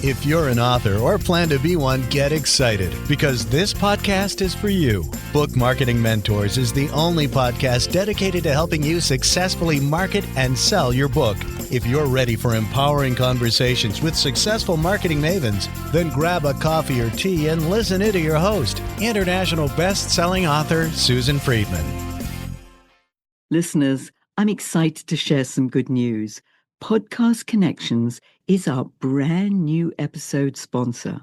If you're an author or plan to be one, get excited because this podcast is for you. Book Marketing Mentors is the only podcast dedicated to helping you successfully market and sell your book. If you're ready for empowering conversations with successful marketing mavens, then grab a coffee or tea and listen in to your host, international best-selling author Susan Friedman. Listeners, I'm excited to share some good news. Podcast Connections is our brand new episode sponsor.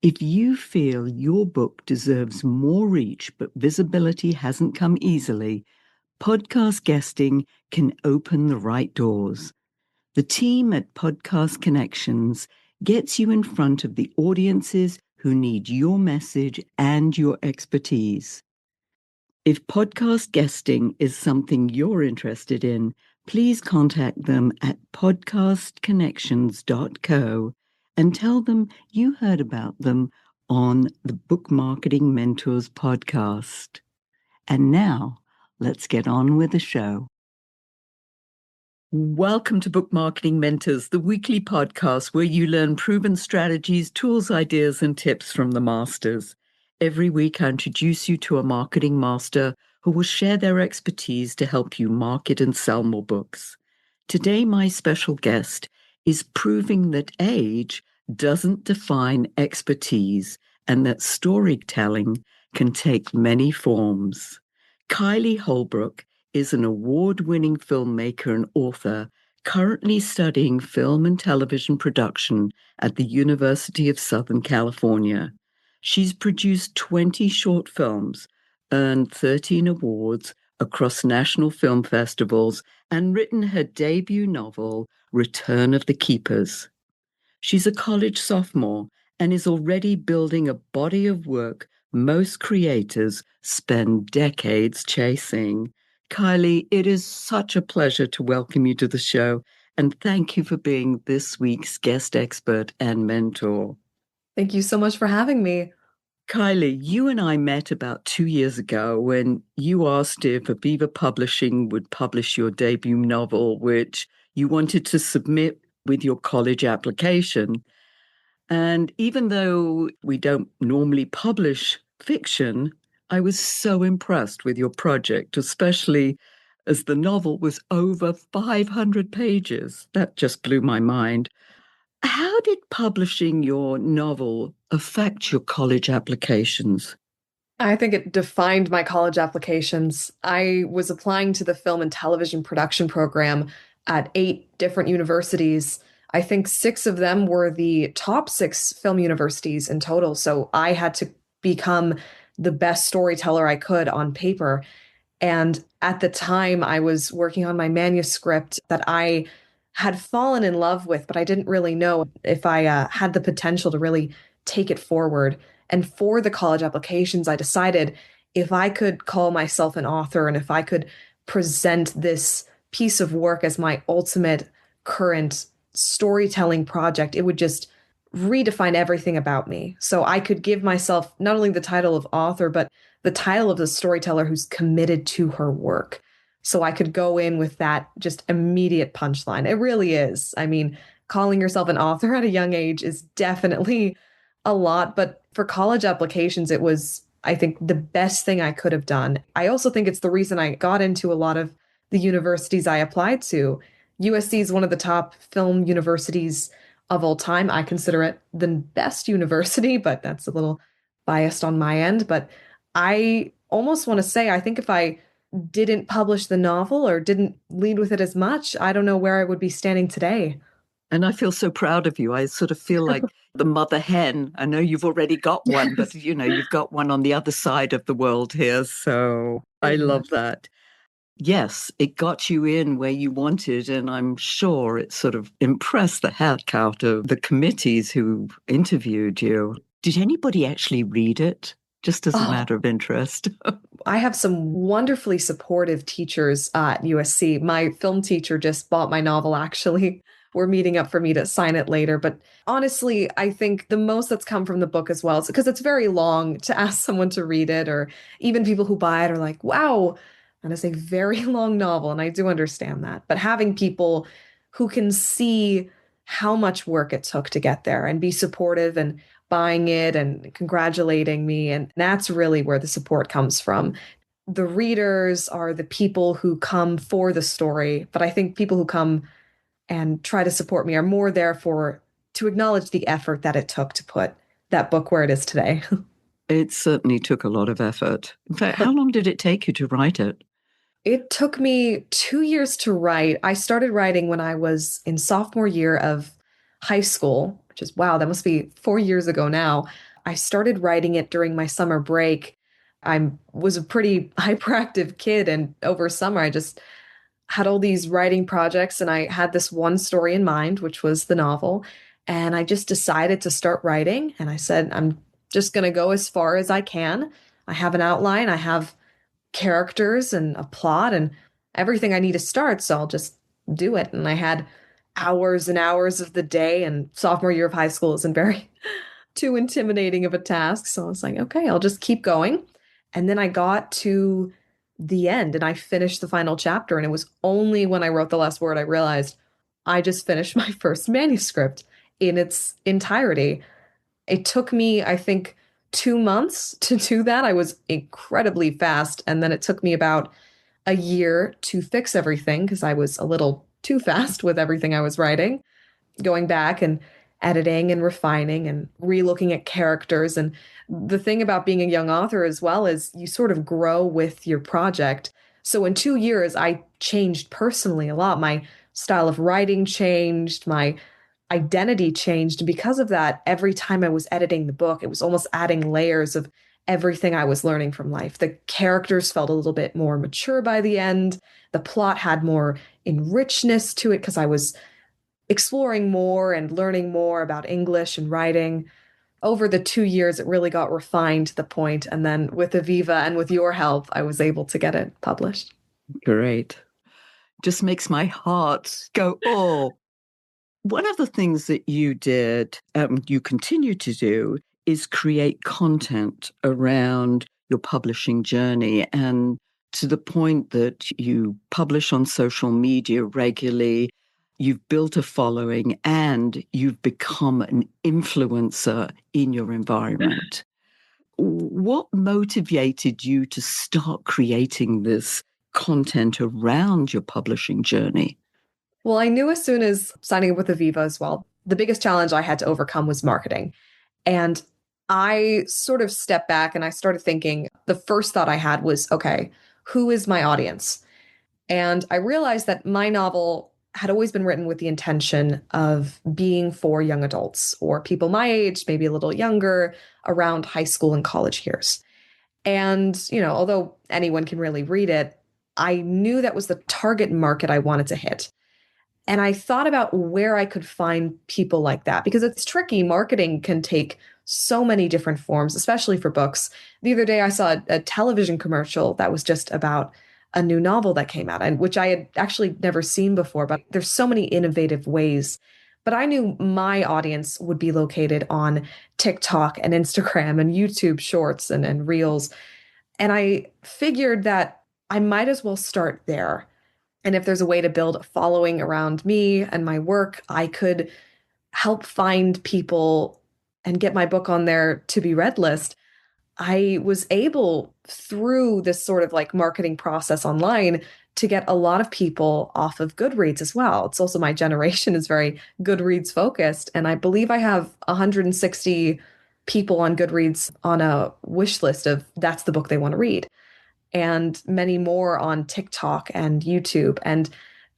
If you feel your book deserves more reach but visibility hasn't come easily, podcast guesting can open the right doors. The team at Podcast Connections gets you in front of the audiences who need your message and your expertise. If podcast guesting is something you're interested in, please contact them at podcastconnections.co and tell them you heard about them on the Book Marketing Mentors podcast. And now, let's get on with the show. Welcome to Book Marketing Mentors, the weekly podcast where you learn proven strategies, tools, ideas, and tips from the masters. Every week, I introduce you to a marketing master who will share their expertise to help you market and sell more books. Today, my special guest is proving that age doesn't define expertise and that storytelling can take many forms. Kailey Holbrook is an award-winning filmmaker and author currently studying film and television production at the University of Southern California. She's produced 20 short films, earned 13 awards across national film festivals, and written her debut novel, Return of the Keepers. She's a college sophomore and is already building a body of work most creators spend decades chasing. Kailey, it is such a pleasure to welcome you to the show, and thank you for being this week's guest expert and mentor. Thank you so much for having me. Kailey, you and I met about 2 years ago when you asked if Aviva Publishing would publish your debut novel, which you wanted to submit with your college application. And even though we don't normally publish fiction, I was so impressed with your project, especially as the novel was over 500 pages. That just blew my mind. How did publishing your novel affect your college applications? I think it defined my college applications. I was applying to the film and television production program at 8 different universities. I think 6 of them were the top 6 film universities in total. So I had to become the best storyteller I could on paper. And at the time, I was working on my manuscript that I had fallen in love with, but I didn't really know if I had the potential to really take it forward. And for the college applications, I decided if I could call myself an author and if I could present this piece of work as my ultimate current storytelling project, it would just redefine everything about me. So I could give myself not only the title of author, but the title of the storyteller who's committed to her work. So I could go in with that just immediate punchline. It really is. I mean, calling yourself an author at a young age is definitely a lot, but for college applications, it was, I think, the best thing I could have done. I also think it's the reason I got into a lot of the universities I applied to. USC is one of the top film universities of all time. I consider it the best university, but that's a little biased on my end. But I almost want to say, I think if I didn't publish the novel or didn't lead with it as much, I don't know where I would be standing today. And I feel so proud of you. I sort of feel like the mother hen. I know you've already got one, but you've got one on the other side of the world here. So I love that. Yes, it got you in where you wanted, and I'm sure it sort of impressed the heck out of the committees who interviewed you. Did anybody actually read it? Just as a matter of interest. I have some wonderfully supportive teachers at USC. My film teacher just bought my novel, actually. We're meeting up for me to sign it later. But honestly, I think the most that's come from the book as well is because it's very long to ask someone to read it, or even people who buy it are like, wow, that is a very long novel. And I do understand that. But having people who can see how much work it took to get there and be supportive and buying it and congratulating me. And that's really where the support comes from. The readers are the people who come for the story, but I think people who come and try to support me are more there for to acknowledge the effort that it took to put that book where it is today. It certainly took a lot of effort. In fact, how long did it take you to write it? It took me 2 years to write. I started writing when I was in sophomore year of high school, which is, wow, that must be 4 years ago now. I started writing it during my summer break. I was a pretty hyperactive kid, and over summer, I just had all these writing projects, and I had this one story in mind, which was the novel. And I just decided to start writing. And I said, I'm just going to go as far as I can. I have an outline, I have characters and a plot and everything I need to start. So I'll just do it. And I had hours and hours of the day, and sophomore year of high school isn't very too intimidating of a task. So I was like, okay, I'll just keep going. And then I got to the end and I finished the final chapter. And it was only when I wrote the last word I realized I just finished my first manuscript in its entirety. It took me, I think, 2 months to do that. I was incredibly fast. And then it took me about a year to fix everything because I was a little too fast with everything I was writing, going back and editing and refining and re-looking at characters. And the thing about being a young author as well is you sort of grow with your project. So in 2 years, I changed personally a lot. My style of writing changed, my identity changed. And because of that, every time I was editing the book, it was almost adding layers of everything I was learning from life. The characters felt a little bit more mature by the end. The plot had more enrichness to it because I was exploring more and learning more about English and writing. Over the 2 years, it really got refined to the point. And then with Aviva and with your help, I was able to get it published. Great. Just makes my heart go, oh. One of the things that you did, you continue to do, is create content around your publishing journey, and to the point that you publish on social media regularly. You've built a following and you've become an influencer in your environment. What motivated you to start creating this content around your publishing journey? Well, I knew as soon as signing up with Aviva as well, the biggest challenge I had to overcome was marketing. And I sort of stepped back and I started thinking, the first thought I had was, okay, who is my audience? And I realized that my novel had always been written with the intention of being for young adults or people my age, maybe a little younger, around high school and college years. And, although anyone can really read it, I knew that was the target market I wanted to hit. And I thought about where I could find people like that because it's tricky. Marketing can take so many different forms, especially for books. The other day, I saw a television commercial that was just about a new novel that came out, and which I had actually never seen before. But there's so many innovative ways. But I knew my audience would be located on TikTok and Instagram and YouTube Shorts and Reels. And I figured that I might as well start there. And if there's a way to build a following around me and my work, I could help find people and get my book on their to be read list. I was able, through this sort of like marketing process online, to get a lot of people off of Goodreads as well. It's also my generation is very Goodreads focused. And I believe I have 160 people on Goodreads on a wish list of that's the book they want to read, and many more on TikTok and YouTube. And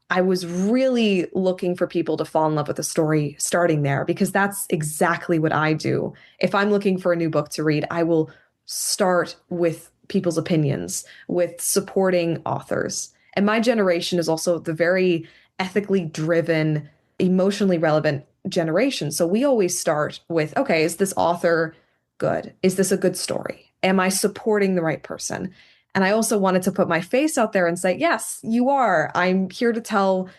I was really looking for people to fall in love with the story starting there, because that's exactly what I do. If I'm looking for a new book to read, I will start with people's opinions, with supporting authors. And my generation is also the very ethically driven, emotionally relevant generation. So we always start with, okay, is this author good? Is this a good story? Am I supporting the right person? And I also wanted to put my face out there and say, yes, you are. I'm here to tell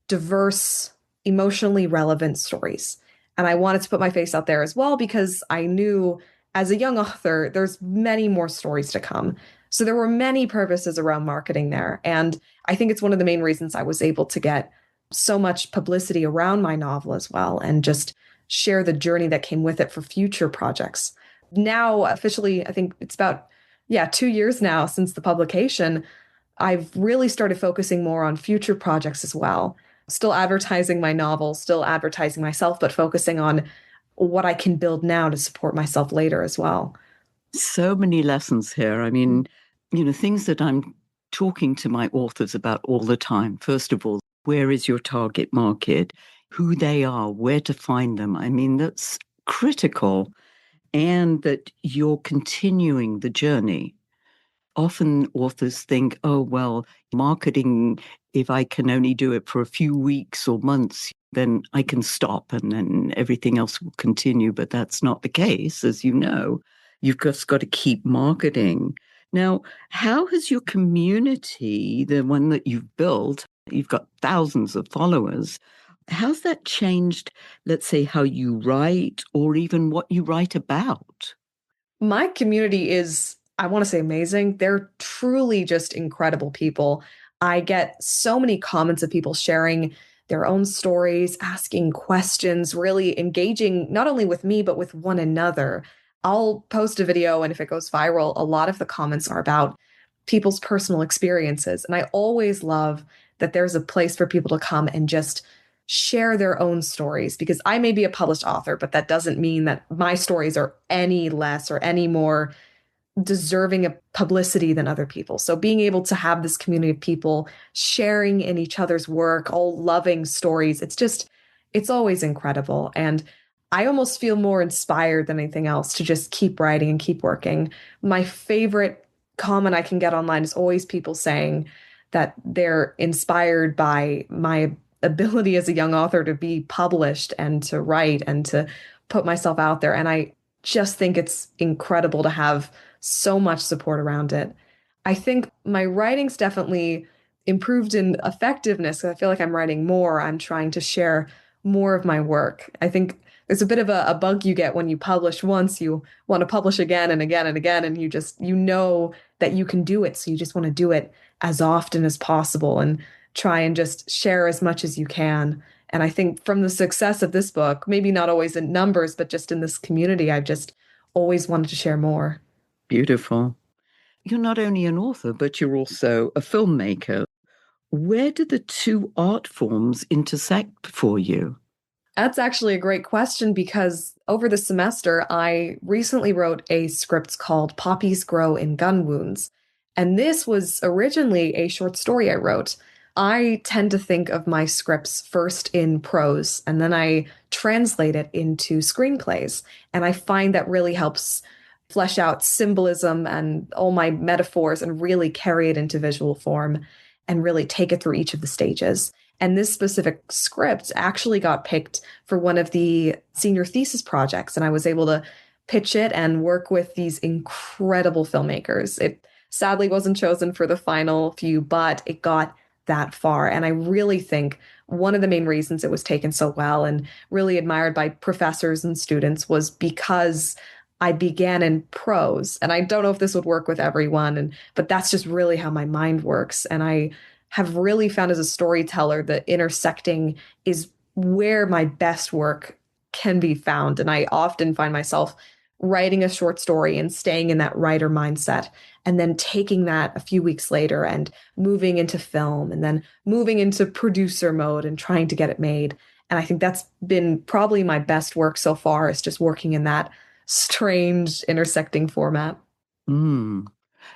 diverse, emotionally relevant stories. And I wanted to put my face out there as well because I knew as a young author, there's many more stories to come. So there were many purposes around marketing there. And I think it's one of the main reasons I was able to get so much publicity around my novel as well, and just share the journey that came with it for future projects. Now, officially, I think it's about, yeah, 2 years now since the publication, I've really started focusing more on future projects as well. Still advertising my novel, still advertising myself, but focusing on what I can build now to support myself later as well. So many lessons here. I mean, things that I'm talking to my authors about all the time. First of all, where is your target market? Who they are, where to find them. I mean, that's critical. And that you're continuing the journey. Often authors think, oh, well, marketing, if I can only do it for a few weeks or months, then I can stop and then everything else will continue. But that's not the case, as you know. You've just got to keep marketing. Now, how has your community, the one that you've built, you've got thousands of followers, how's that changed, let's say, how you write or even what you write about? My community is, I want to say, amazing. They're truly just incredible people. I get so many comments of people sharing their own stories, asking questions, really engaging not only with me, but with one another. I'll post a video, and if it goes viral, a lot of the comments are about people's personal experiences. And I always love that there's a place for people to come and just share their own stories, because I may be a published author, but that doesn't mean that my stories are any less or any more deserving of publicity than other people. So being able to have this community of people sharing in each other's work, all loving stories, it's always incredible. And I almost feel more inspired than anything else to just keep writing and keep working. My favorite comment I can get online is always people saying that they're inspired by my ability as a young author to be published and to write and to put myself out there. And I just think it's incredible to have so much support around it. I think my writing's definitely improved in effectiveness. I feel like I'm writing more. I'm trying to share more of my work. I think there's a bit of a bug you get when you publish once. You want to publish again and again and again, and you know that you can do it. So you just want to do it as often as possible and try and just share as much as you can. And I think from the success of this book, maybe not always in numbers, but just in this community, I've just always wanted to share more. Beautiful. You're not only an author, but you're also a filmmaker. Where do the two art forms intersect for you? That's actually a great question, because over the semester, I recently wrote a script called Poppies Grow in Gun Wounds. And this was originally a short story I wrote. I tend to think of my scripts first in prose, and then I translate it into screenplays. And I find that really helps flesh out symbolism and all my metaphors and really carry it into visual form and really take it through each of the stages. And this specific script actually got picked for one of the senior thesis projects. And I was able to pitch it and work with these incredible filmmakers. It sadly wasn't chosen for the final few, but it got that far. And I really think one of the main reasons it was taken so well and really admired by professors and students was because I began in prose. And I don't know if this would work with everyone, but that's just really how my mind works. And I have really found as a storyteller that intersecting is where my best work can be found. And I often find myself writing a short story and staying in that writer mindset, and then taking that a few weeks later and moving into film, and then moving into producer mode and trying to get it made. And I think that's been probably my best work so far, is just working in that strange intersecting format. Mm.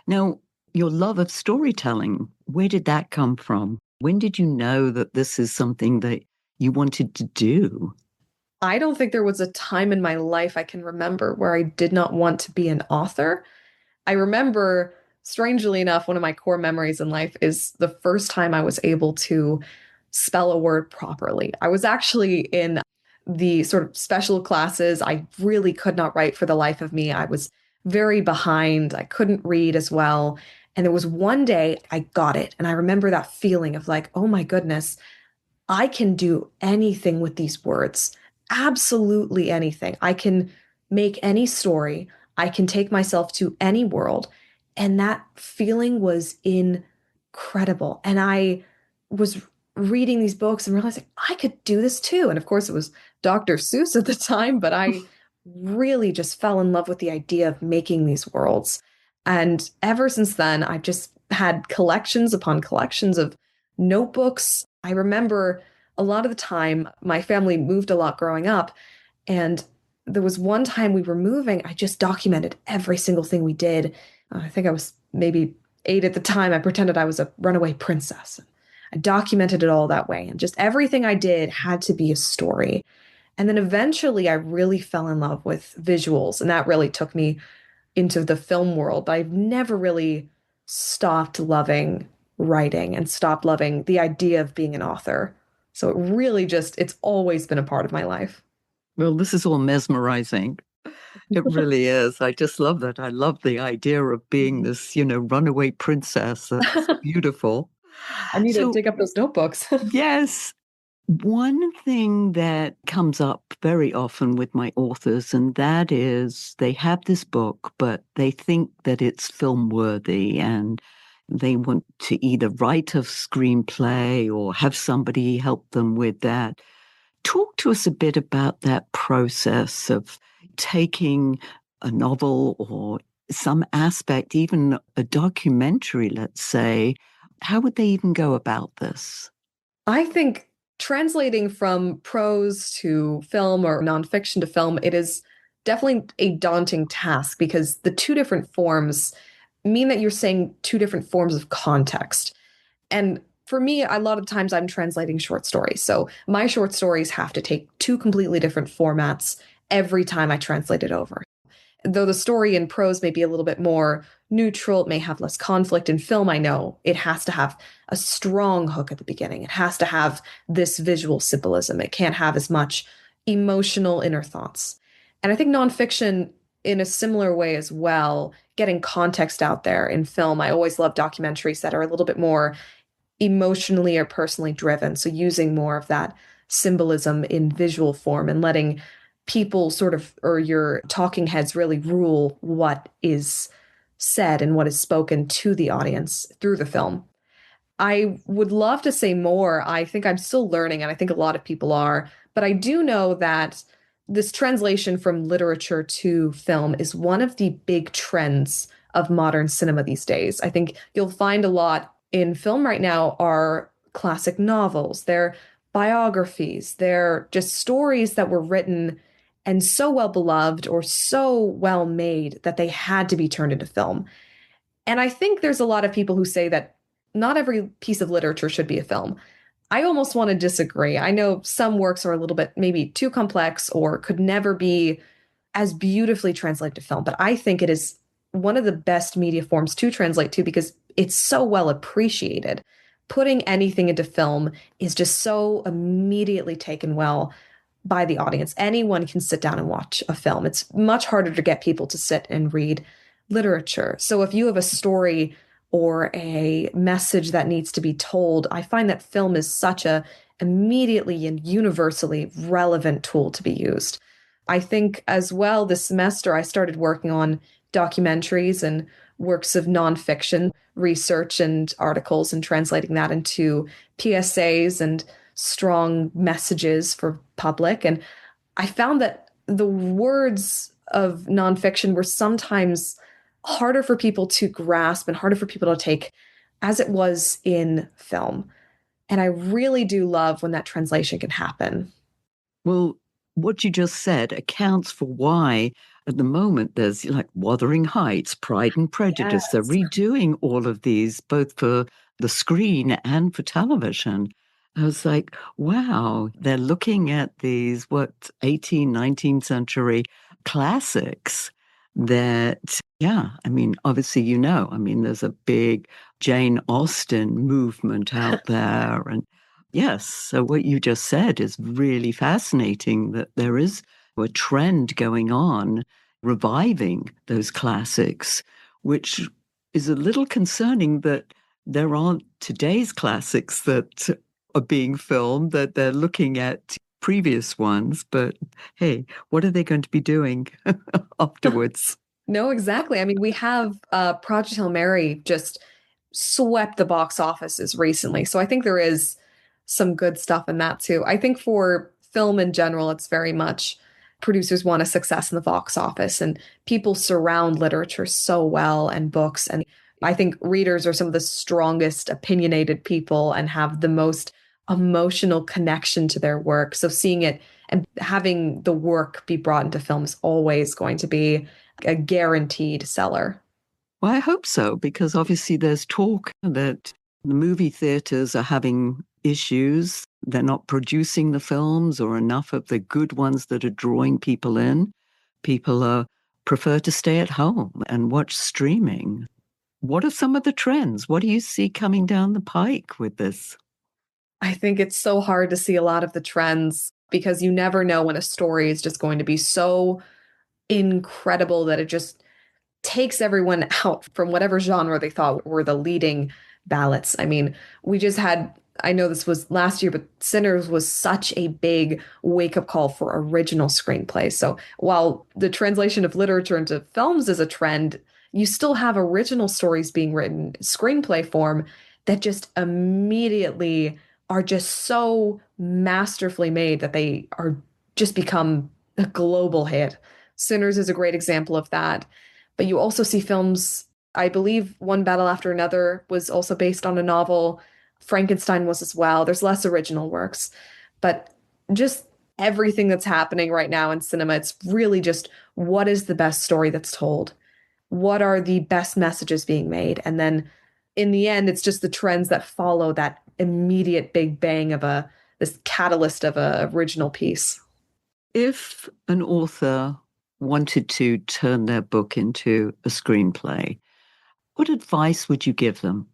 Now, your love of storytelling, where did that come from? When did you know that this is something that you wanted to do? I don't think there was a time in my life I can remember where I did not want to be an author. I remember, strangely enough, one of my core memories in life is the first time I was able to spell a word properly. I was actually in the sort of special classes. I really could not write for the life of me. I was very behind. I couldn't read as well. And there was one day I got it. And I remember that feeling of like, oh my goodness, I can do anything with these words. Absolutely anything. I can make any story. I can take myself to any world. And that feeling was incredible. And I was reading these books and realizing I could do this too. And of course, it was Dr. Seuss at the time, but I really just fell in love with the idea of making these worlds. And ever since then, I've just had collections upon collections of notebooks. I remember a lot of the time my family moved a lot growing up. And there was one time we were moving, I just documented every single thing we did. I think I was maybe 8 at the time. I pretended I was a runaway princess. I documented it all that way. And just everything I did had to be a story. And then eventually I really fell in love with visuals. And that really took me into the film world. But I've never really stopped loving writing and stopped loving the idea of being an author. So it really just, it's always been a part of my life. Well, this is all mesmerizing. It really is. I just love that. I love the idea of being this, runaway princess. That's beautiful. I need to So, dig up those notebooks. yes, one thing that comes up very often with my authors, and that is they have this book, but they think that it's film worthy and they want to either write a screenplay or have somebody help them with that. Talk to us a bit about that process of taking a novel or some aspect, even a documentary, let's say. How would they even go about this? I think translating from prose to film or nonfiction to film, it is definitely a daunting task because the two different forms mean that you're saying two different forms of context. And for me, a lot of times I'm translating short stories. So my short stories have to take two completely different formats every time I translate it over. Though the story in prose may be a little bit more neutral, it may have less conflict. In film, I know it has to have a strong hook at the beginning. It has to have this visual symbolism. It can't have as much emotional inner thoughts. And I think nonfiction, in a similar way as well, getting context out there in film. I always love documentaries that are a little bit more emotionally or personally driven. So using more of that symbolism in visual form and letting people sort of, or your talking heads really rule what is said and what is spoken to the audience through the film. I would love to say more. I think I'm still learning, and I think a lot of people are, but I do know that this translation from literature to film is one of the big trends of modern cinema these days. I think you'll find a lot in film right now are classic novels, they're biographies, they're just stories that were written and so well beloved or so well made that they had to be turned into film. And I think there's a lot of people who say that not every piece of literature should be a film. I almost want to disagree. I know some works are a little bit maybe too complex or could never be as beautifully translated to film, but I think it is one of the best media forms to translate to because it's so well appreciated. Putting anything into film is just so immediately taken well by the audience. Anyone can sit down and watch a film. It's much harder to get people to sit and read literature. So if you have a story or a message that needs to be told, I find that film is such a immediately and universally relevant tool to be used. I think as well this semester I started working on documentaries and works of nonfiction research and articles and translating that into PSAs and strong messages for public. And I found that the words of nonfiction were sometimes harder for people to grasp and harder for people to take as it was in film. And I really do love when that translation can happen. Well, what you just said accounts for why at the moment there's like Wuthering Heights, Pride and Prejudice. Yes. They're redoing all of these, both for the screen and for television. I was like, wow, they're looking at these, 18th, 19th century classics that, yeah, I mean, obviously, there's a big Jane Austen movement out there. And yes, so what you just said is really fascinating that there is a trend going on reviving those classics, which is a little concerning that there aren't today's classics that are being filmed, that they're looking at previous ones. But hey, what are they going to be doing afterwards? No, exactly. I mean, we have Project Hail Mary just swept the box offices recently. So I think there is some good stuff in that too. I think for film in general, it's very much producers want a success in the box office, and people surround literature so well and books. And I think readers are some of the strongest opinionated people and have the most emotional connection to their work. So seeing it and having the work be brought into film is always going to be a guaranteed seller. Well, I hope so, because obviously there's talk that the movie theaters are having issues. They're not producing the films or enough of the good ones that are drawing people in. People prefer to stay at home and watch streaming. What are some of the trends? What do you see coming down the pike with this? I think it's so hard to see a lot of the trends because you never know when a story is just going to be so incredible that it just takes everyone out from whatever genre they thought were the leading ballots. I mean, we just had, I know this was last year, but Sinners was such a big wake up call for original screenplays. So while the translation of literature into films is a trend, you still have original stories being written, screenplay form, that just immediately are just so masterfully made that they are just become a global hit. Sinners is a great example of that. But you also see films, I believe One Battle After Another was also based on a novel. Frankenstein was as well. There's less original works, but just everything that's happening right now in cinema, it's really just what is the best story that's told? What are the best messages being made? And then in the end, it's just the trends that follow that immediate big bang of this catalyst of a original piece. If an author wanted to turn their book into a screenplay, what advice would you give them?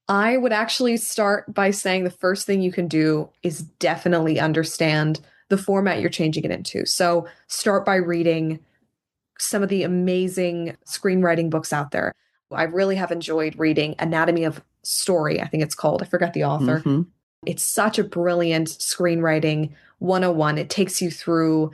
I would actually start by saying the first thing you can do is definitely understand the format you're changing it into. So start by reading some of the amazing screenwriting books out there. I really have enjoyed reading Anatomy of Story, I think it's called. I forgot the author. Mm-hmm. It's such a brilliant screenwriting 101. It takes you through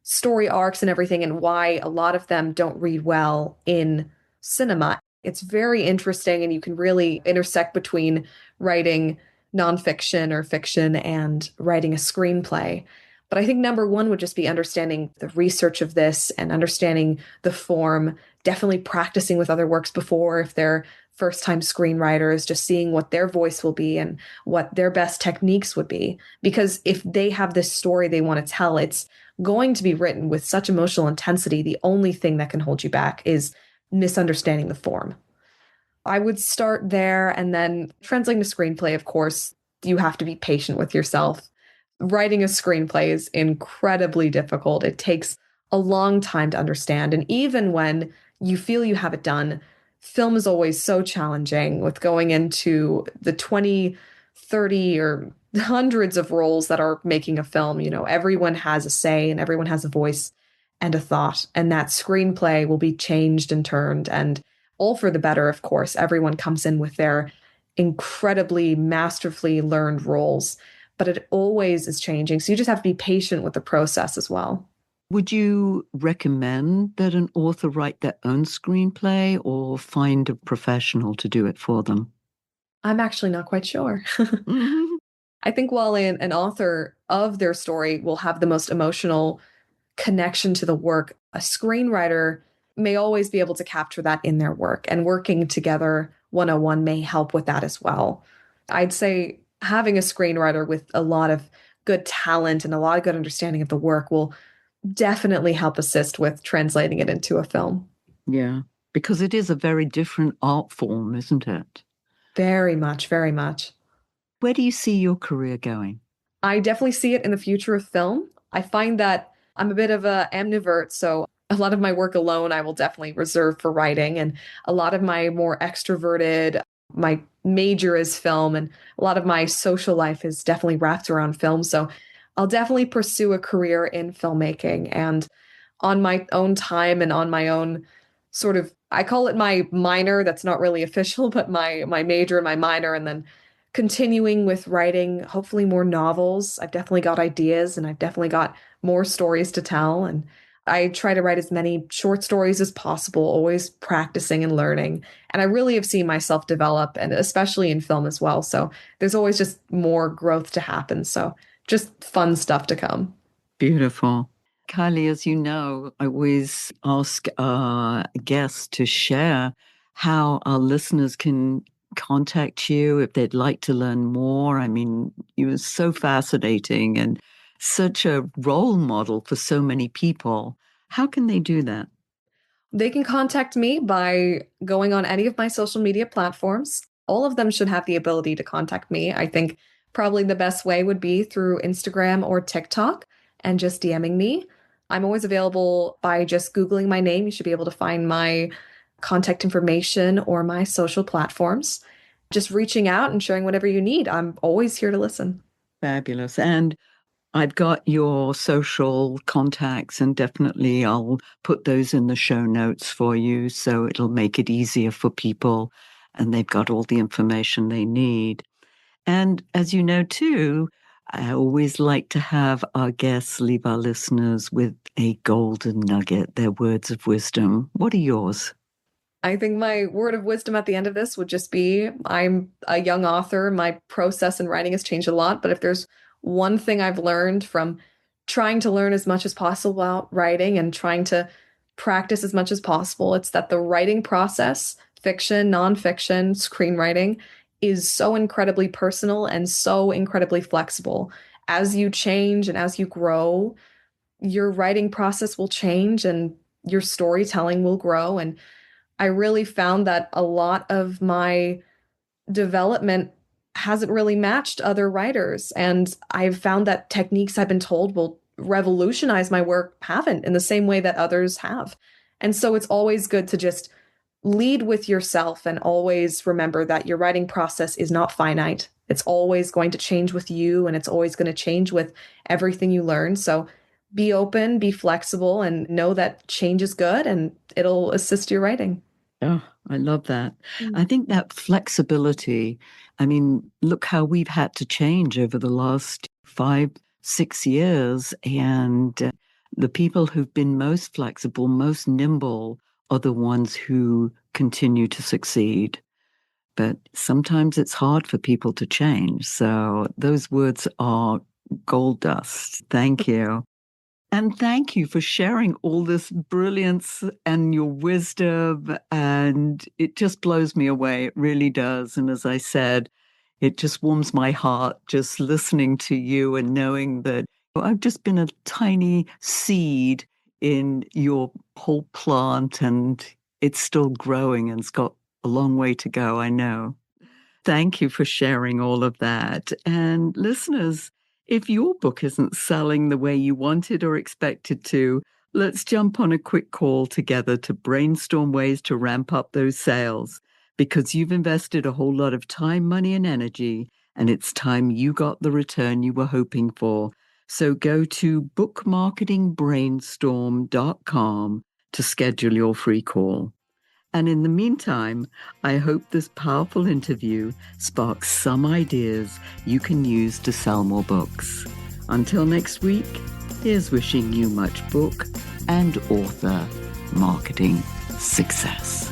story arcs and everything and why a lot of them don't read well in cinema. It's very interesting, and you can really intersect between writing nonfiction or fiction and writing a screenplay. But I think number one would just be understanding the research of this and understanding the form, definitely practicing with other works before if they're first time screenwriters, just seeing what their voice will be and what their best techniques would be. Because if they have this story they want to tell, it's going to be written with such emotional intensity. The only thing that can hold you back is misunderstanding the form. I would start there, and then translating to screenplay, of course, you have to be patient with yourself. Writing a screenplay is incredibly difficult. It takes a long time to understand. And even when you feel you have it done, film is always so challenging with going into the 20, 30, or hundreds of roles that are making a film. You know, everyone has a say and everyone has a voice and a thought. And that screenplay will be changed and turned, and all for the better, of course. Everyone comes in with their incredibly masterfully learned roles, but it always is changing. So you just have to be patient with the process as well. Would you recommend that an author write their own screenplay or find a professional to do it for them? I'm actually not quite sure. Mm-hmm. I think while an author of their story will have the most emotional connection to the work, a screenwriter may always be able to capture that in their work, and working together 101 may help with that as well. I'd say having a screenwriter with a lot of good talent and a lot of good understanding of the work will definitely help assist with translating it into a film. Yeah, because it is a very different art form, isn't it? Very much, very much. Where do you see your career going? I definitely see it in the future of film. I find that I'm a bit of a ambivert, so a lot of my work alone I will definitely reserve for writing, and a lot of my more extroverted, my major is film, and a lot of my social life is definitely wrapped around film. So I'll definitely pursue a career in filmmaking, and on my own time and on my own sort of, I call it my minor, that's not really official, but my major and my minor, and then continuing with writing hopefully more novels. I've definitely got ideas and I've definitely got more stories to tell, and I try to write as many short stories as possible, always practicing and learning. And I really have seen myself develop, and especially in film as well. So there's always just more growth to happen. So just fun stuff to come. Beautiful. Kylie, as you know, I always ask our guests to share how our listeners can contact you if they'd like to learn more. I mean, you were so fascinating and such a role model for so many people. How can they do that? They can contact me by going on any of my social media platforms. All of them should have the ability to contact me. I think probably the best way would be through Instagram or TikTok and just DMing me. I'm always available by just Googling my name. You should be able to find my contact information or my social platforms. Just reaching out and sharing whatever you need. I'm always here to listen. Fabulous. And I've got your social contacts, and definitely I'll put those in the show notes for you so it'll make it easier for people and they've got all the information they need. And as you know, too, I always like to have our guests leave our listeners with a golden nugget, their words of wisdom. What are yours? I think my word of wisdom at the end of this would just be I'm a young author. My process in writing has changed a lot. But if there's one thing I've learned from trying to learn as much as possible about writing and trying to practice as much as possible, it's that the writing process, fiction, nonfiction, screenwriting, is so incredibly personal and so incredibly flexible. As you change and as you grow, your writing process will change and your storytelling will grow. And I really found that a lot of my development hasn't really matched other writers. And I've found that techniques I've been told will revolutionize my work haven't in the same way that others have. And so it's always good to just lead with yourself and always remember that your writing process is not finite. It's always going to change with you, and it's always going to change with everything you learn. So be open, be flexible, and know that change is good and it'll assist your writing. Oh, I love that. Mm. I think that flexibility, I mean, look how we've had to change over the last 5, 6 years. And the people who've been most flexible, most nimble are the ones who continue to succeed. But sometimes it's hard for people to change. So those words are gold dust. Thank you. And thank you for sharing all this brilliance and your wisdom. And it just blows me away. It really does. And as I said, it just warms my heart just listening to you and knowing that I've just been a tiny seed in your whole plant, and it's still growing and it's got a long way to go, I know. Thank you for sharing all of that. And listeners, if your book isn't selling the way you wanted or expected to, let's jump on a quick call together to brainstorm ways to ramp up those sales, because you've invested a whole lot of time, money, and energy, and it's time you got the return you were hoping for. So go to bookmarketingbrainstorm.com to schedule your free call. And in the meantime, I hope this powerful interview sparks some ideas you can use to sell more books. Until next week, here's wishing you much book and author marketing success.